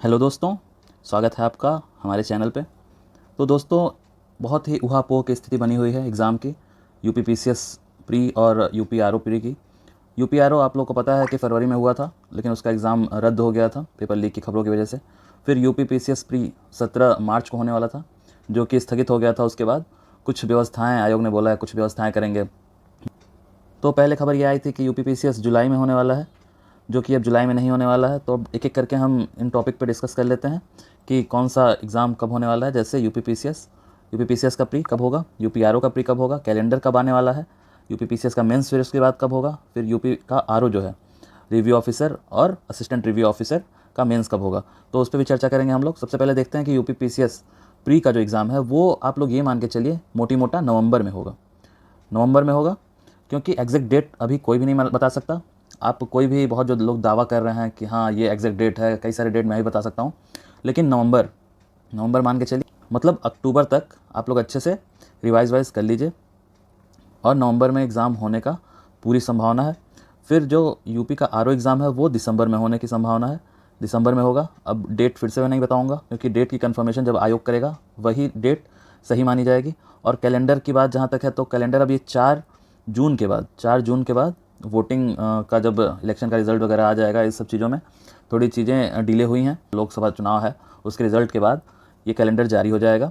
Hello दोस्तों, स्वागत है आपका हमारे चैनल पे। तो दोस्तों, बहुत ही ऊहापोह की स्थिति बनी हुई है एग्ज़ाम की, यूपी पीसीएस प्री और यूपी आरओ प्री की। यूपी आरओ आप लोग को पता है कि फरवरी में हुआ था, लेकिन उसका एग्ज़ाम रद्द हो गया था पेपर लीक की खबरों की वजह से। फिर यूपी पीसीएस प्री 17 मार्च को होने वाला था, जो कि स्थगित हो गया था। उसके बाद कुछ व्यवस्थाएँ, आयोग ने बोला है कुछ व्यवस्थाएँ करेंगे। तो पहले खबर ये आई थी कि यूपी पीसीएस जुलाई में होने वाला है, जो कि अब जुलाई में नहीं होने वाला है। तो अब एक एक करके हम इन टॉपिक पे डिस्कस कर लेते हैं कि कौन सा एग्ज़ाम कब होने वाला है। जैसे यूपी पीसीएस का प्री कब होगा, यूपी आरओ का प्री कब होगा, कैलेंडर कब आने वाला है, यूपी पीसीएस का मेंस फिर उसके बाद कब होगा, फिर यूपी का आरओ जो है रिव्यू ऑफिसर और असिस्टेंट रिव्यू ऑफिसर का मेंस कब होगा, तो उस पर भी चर्चा करेंगे हम लोग। सबसे पहले देखते हैं कि यूपी पीसीएस प्री का जो एग्ज़ाम है वो आप लोग ये मान के चलिए मोटी मोटा नवंबर में होगा। नवंबर में होगा, क्योंकि एग्जैक्ट डेट अभी कोई भी नहीं बता सकता। आप कोई भी, बहुत जो लोग दावा कर रहे हैं कि हाँ ये एग्जैक्ट डेट है, कई सारे डेट मैं भी बता सकता हूँ, लेकिन नवंबर नवंबर मान के चलिए, मतलब अक्टूबर तक आप लोग अच्छे से रिवाइज कर लीजिए और नवंबर में एग्ज़ाम होने का पूरी संभावना है। फिर जो यूपी का आरओ एग्ज़ाम है वो दिसंबर में होने की संभावना है, दिसंबर में होगा। अब डेट फिर से मैं नहीं बताऊंगा, क्योंकि डेट की कंफर्मेशन जब आयोग करेगा वही डेट सही मानी जाएगी। और कैलेंडर की बात जहाँ तक है, तो कैलेंडर अब ये 4 जून के बाद वोटिंग का, जब इलेक्शन का रिज़ल्ट वगैरह आ जाएगा, इस सब चीज़ों में थोड़ी चीज़ें डिले हुई हैं। लोकसभा चुनाव है, उसके रिज़ल्ट के बाद ये कैलेंडर जारी हो जाएगा।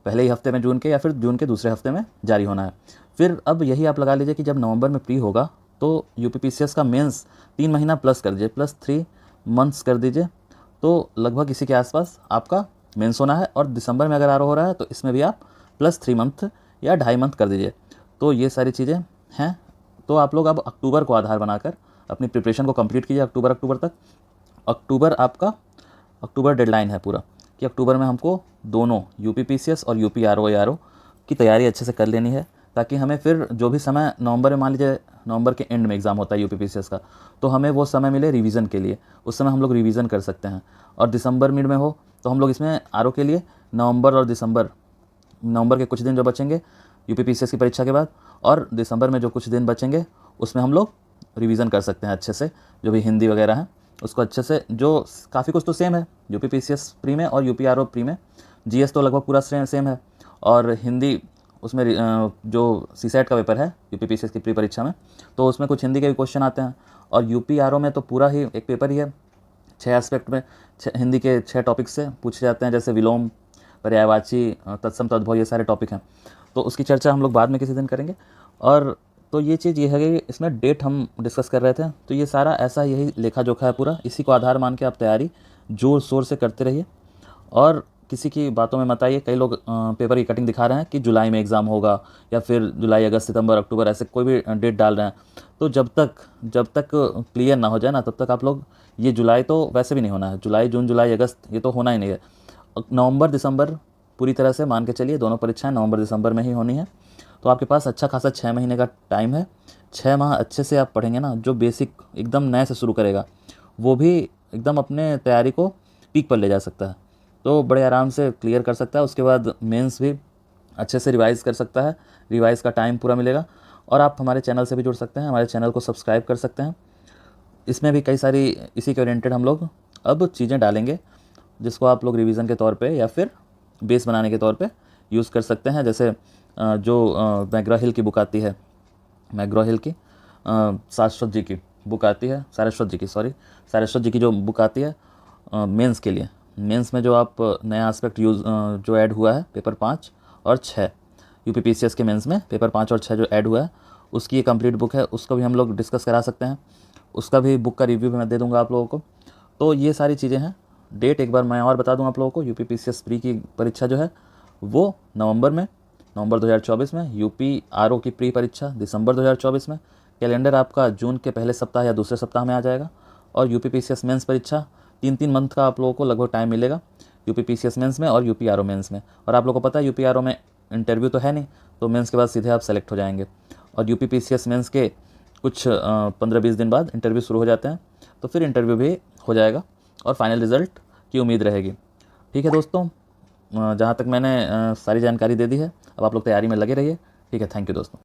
पहले ही हफ्ते में जून के, या फिर जून के दूसरे हफ्ते में जारी होना है। फिर अब यही आप लगा लीजिए कि जब नवंबर में प्री होगा तो यूपी पीसीएस का मेंस 3 महीना प्लस कर दीजिए, +3 मंथ्स कर दीजिए, तो लगभग इसी के आसपास आपका मेंस होना है। और दिसंबर में अगर आरओ हो रहा है तो इसमें भी आप +3 मंथ या 2.5 मंथ कर दीजिए। तो ये सारी चीज़ें हैं। तो आप लोग अब अक्टूबर को आधार बनाकर अपनी प्रिपरेशन को कंप्लीट कीजिए, अक्टूबर तक। अक्टूबर डेडलाइन है पूरा, कि अक्टूबर में हमको दोनों यूपी पीसीएस और यूपी आरओ की तैयारी अच्छे से कर लेनी है, ताकि हमें फिर जो भी समय नवंबर में, मान लीजिए नवंबर के एंड में एग्ज़ाम होता है यूपी पीसीएस का, तो हमें वो समय मिले रिवीजन के लिए। उस समय हम लोग रिवीजन कर सकते हैं। और दिसंबर मिड में हो तो हम लोग इसमें आरओ के लिए नवंबर के कुछ दिन जो बचेंगे यूपी पीसीएस की परीक्षा के बाद, और दिसंबर में जो कुछ दिन बचेंगे उसमें हम लोग रिवीजन कर सकते हैं अच्छे से। जो भी हिंदी वगैरह है उसको अच्छे से, जो काफ़ी कुछ तो सेम है यूपी पीसीएस प्री में और यूपी आरओ प्री में। जीएस तो लगभग पूरा सेम है, और हिंदी उसमें जो सीसेट का पेपर है यूपी पीसीएस की प्री परीक्षा में, तो उसमें कुछ हिंदी के भी क्वेश्चन आते हैं। और यूपी आरओ में तो पूरा ही एक पेपर ही है, 6 एस्पेक्ट में, हिंदी के 6 टॉपिक से पूछे जाते हैं, जैसे विलोम, पर्यायवाची, तत्सम तद्भव, ये सारे टॉपिक हैं। तो उसकी चर्चा हम लोग बाद में किसी दिन करेंगे। और तो ये चीज़ ये है कि इसमें डेट हम डिस्कस कर रहे थे, तो ये सारा ऐसा यही लेखा जोखा है पूरा। इसी को आधार मान के आप तैयारी जोर शोर से करते रहिए, और किसी की बातों में मत आइए। कई लोग पेपर की कटिंग दिखा रहे हैं कि जुलाई में एग्ज़ाम होगा, या फिर जुलाई, अगस्त, सितंबर, अक्टूबर, ऐसे कोई भी डेट डाल रहे हैं। तो जब तक क्लियर ना हो जाए ना, तब तक आप लोग, ये जुलाई तो वैसे भी नहीं होना है, जुलाई, जून, जुलाई, अगस्त ये तो होना ही नहीं है। नवंबर दिसंबर पूरी तरह से मान के चलिए, दोनों परीक्षाएं नवंबर दिसंबर में ही होनी है। तो आपके पास अच्छा खासा 6 महीने का टाइम है। 6 माह अच्छे से आप पढ़ेंगे ना, जो बेसिक एकदम नए से शुरू करेगा वो भी एकदम अपने तैयारी को पीक पर ले जा सकता है, तो बड़े आराम से क्लियर कर सकता है। उसके बाद मेंस भी अच्छे से रिवाइज़ कर सकता है, रिवाइज़ का टाइम पूरा मिलेगा। और आप हमारे चैनल से भी जुड़ सकते हैं, हमारे चैनल को सब्सक्राइब कर सकते हैं। इसमें भी कई सारी इसी के ओरिएंटेड हम लोग अब चीज़ें डालेंगे, जिसको आप लोग रिवीजन के तौर पे या फिर बेस बनाने के तौर पे यूज़ कर सकते हैं। जैसे जो मैग्रा हिल की बुक आती है, मैग्रा हिल की सारस्वत जी की बुक आती है, सारस्वत जी की जो बुक आती है मेंस के लिए। मेंस में जो आप नया एस्पेक्ट जो ऐड हुआ है, पेपर 5 और 6, यूपी पीसीएस के मेंस में पेपर 5 और 6 जो ऐड हुआ है, उसकी ये कंप्लीट बुक है, उसको भी हम लोग डिस्कस करा सकते हैं। उसका भी बुक का रिव्यू भी मैं दे दूंगा आप लोगों को। तो ये सारी चीज़ें हैं। डेट एक बार मैं और बता दूं आप लोगों को, यूपी पीसीएस प्री की परीक्षा जो है वो नवंबर 2024 में, यूपी आरओ की प्री परीक्षा दिसंबर 2024 में। कैलेंडर आपका जून के पहले सप्ताह या दूसरे सप्ताह में आ जाएगा। और यूपी पीसीएस मेंस परीक्षा 3-3 मंथ का आप लोगों को लगभग टाइम मिलेगा, यूपी पीसीएस मेंस में और यूपी आरओ मेंस में। और आप लोगों को पता है यूपी आरओ में इंटरव्यू तो है नहीं, तो मेंस के बाद सीधे आप सेलेक्ट हो जाएंगे। और यूपी पीसीएस मेंस के कुछ 15-20 दिन बाद इंटरव्यू शुरू हो जाते हैं, तो फिर इंटरव्यू भी हो जाएगा और फाइनल रिज़ल्ट की उम्मीद रहेगी। ठीक है दोस्तों, जहाँ तक मैंने सारी जानकारी दे दी है, अब आप लोग तैयारी में लगे रहिए। ठीक है, थैंक यू दोस्तों।